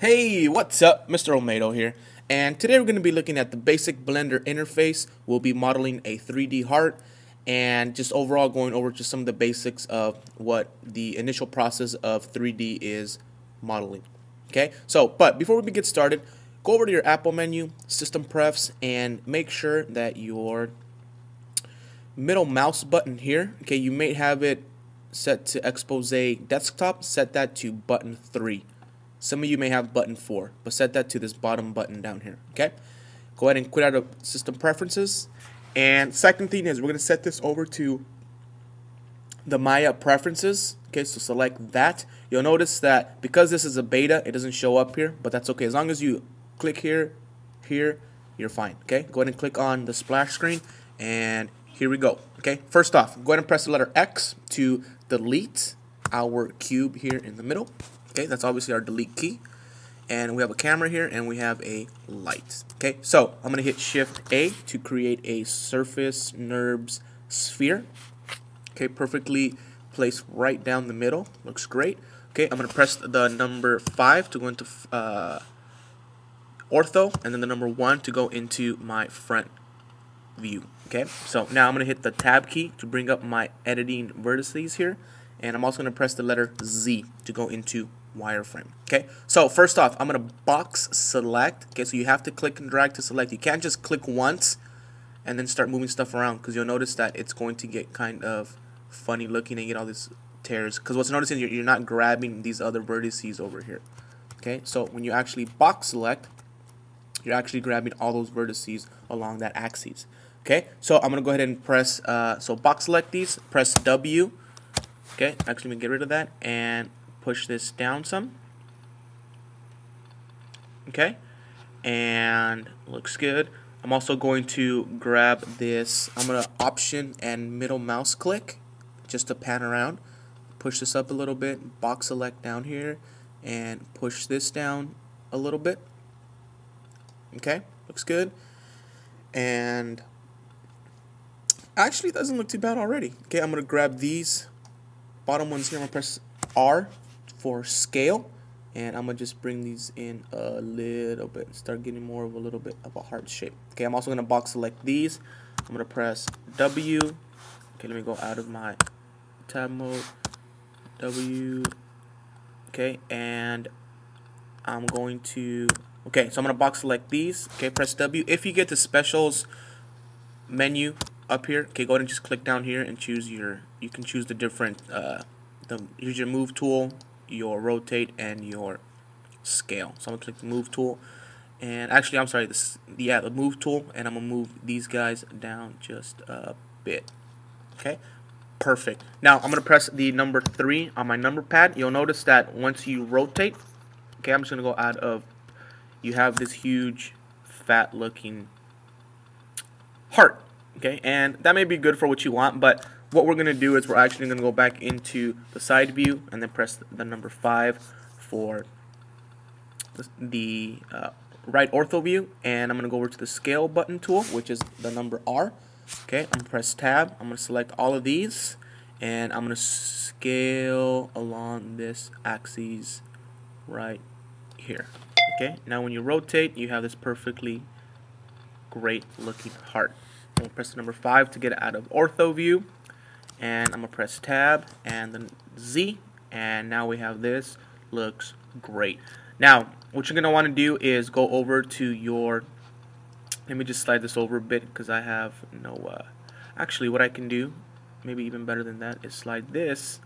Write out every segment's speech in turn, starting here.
Hey, what's up? Mr. Olmedo here, and today we're going to be looking at the basic Blender interface. We'll be modeling a 3D heart and just overall going over just some of the basics of what the initial process of 3D is modeling. Okay, but before we get started, go over to your Apple menu, System Prefs, and make sure that your middle mouse button here, okay, you may have it set to Expose Desktop, set that to button 3. Some of you may have button 4, but set that to this bottom button down here, okay? Go ahead and quit out of System Preferences. And second thing is we're going to set this over to the Maya Preferences, okay? So select that. You'll notice that because this is a beta, it doesn't show up here, but that's okay. As long as you click here, you're fine, okay? Go ahead and click on the splash screen, and here we go, okay? First off, go ahead and press the letter X to delete our cube here in the middle. Okay, that's obviously our delete key, and we have a camera here, and we have a light. Okay, so I'm gonna hit Shift A to create a surface NURBS sphere. Okay, perfectly placed right down the middle. Looks great. Okay, I'm gonna press the number 5 to go into ortho, and then the number 1 to go into my front view. Okay, so now I'm gonna hit the Tab key to bring up my editing vertices here, and I'm also gonna press the letter Z to go into wireframe. Okay, so first off, I'm gonna box select. Okay, so you have to click and drag to select. You can't just click once and then start moving stuff around, because you'll notice that it's going to get kind of funny looking and get all these tears, because what's noticing, you're not grabbing these other vertices over here. Okay, so when you actually box select, you're actually grabbing all those vertices along that axis. Okay, so I'm gonna go ahead and press so box select these, press W. Okay, actually let me get rid of that and push this down some. Okay, and looks good. I'm also going to grab this. I'm gonna Option and middle mouse click just to pan around. Push this up a little bit. Box select down here and push this down a little bit. Okay, looks good. And actually, it doesn't look too bad already. Okay, I'm gonna grab these bottom ones here. I'm gonna press R for scale, and I'm gonna just bring these in a little bit, start getting more of a little bit of a heart shape. Okay, I'm also gonna box select these. I'm gonna press W. Okay, let me go out of my tab mode. W. Okay, and I'm going to, okay, so I'm gonna box select these. Okay, press W. If you get the specials menu up here, okay, go ahead and just click down here and choose your, you can choose the different here's your move tool, your rotate, and your scale. So I'm gonna click the move tool, and actually I'm sorry, the move tool, and I'm gonna move these guys down just a bit. Okay, perfect. Now I'm gonna press the number 3 on my number pad. You'll notice that once you rotate, okay, I'm just gonna go out of, you have this huge fat looking heart. Okay, and that may be good for what you want, but what we're going to do is we're actually going to go back into the side view and then press the number 5 for the right ortho view, and I'm going to go over to the scale button tool, which is the number R. Okay, I'm going to press tab. I'm going to select all of these, and I'm going to scale along this axis right here. Okay, now when you rotate, you have this perfectly great looking heart. I'm going to press the number 5 to get it out of ortho view, and I'm going to press tab and then Z, and now we have this. Looks great. Now what you're going to want to do is go over to your, let me just slide this over a bit, because I have no actually what I can do, maybe even better than that, is slide this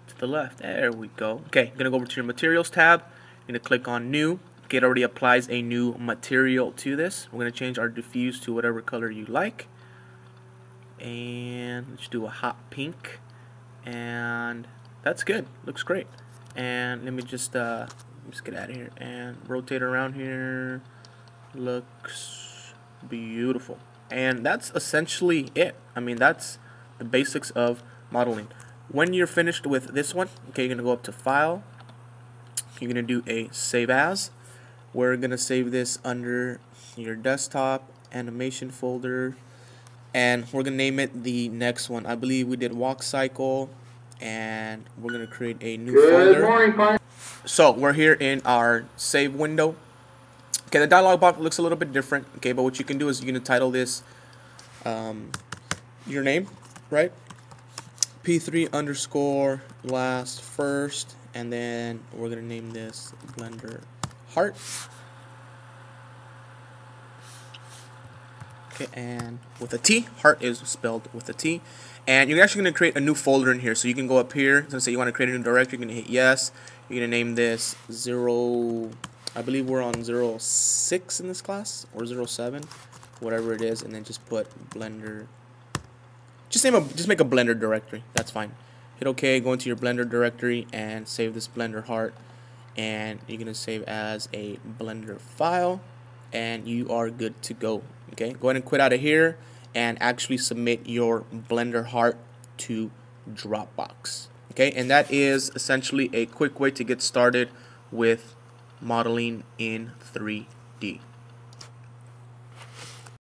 to the left. There we go. Okay, I'm going to go over to your materials tab. You're going to click on new. Okay, it already applies a new material to this. We're going to change our diffuse to whatever color you like, and let's do a hot pink, and that's good. Looks great. And let me just get out of here and rotate around here. Looks beautiful. And that's essentially it. I mean, that's the basics of modeling. When you're finished with this one, okay, you're gonna go up to File. You're gonna do a Save As. We're gonna save this under your desktop animation folder, and we're gonna name it the next one. I believe we did walk cycle, and we're gonna create a new folder. Good morning, So we're here in our save window. Okay, the dialog box looks a little bit different. Okay, but what you can do is you're gonna title this your name, right? P3 underscore last first, and then we're gonna name this Blender Heart. Okay, and with a T, heart is spelled with a T. And you're actually going to create a new folder in here. So you can go up here. It's going to say you want to create a new directory. You're going to hit yes. You're going to name this 0, I believe we're on 06 in this class, or 07, whatever it is. And then just put Blender. Just make a Blender directory. That's fine. Hit OK, go into your Blender directory and save this Blender heart. And you're going to save as a Blender file. And you are good to go. Okay, go ahead and quit out of here and actually submit your Blender heart to Dropbox. Okay, and that is essentially a quick way to get started with modeling in 3D.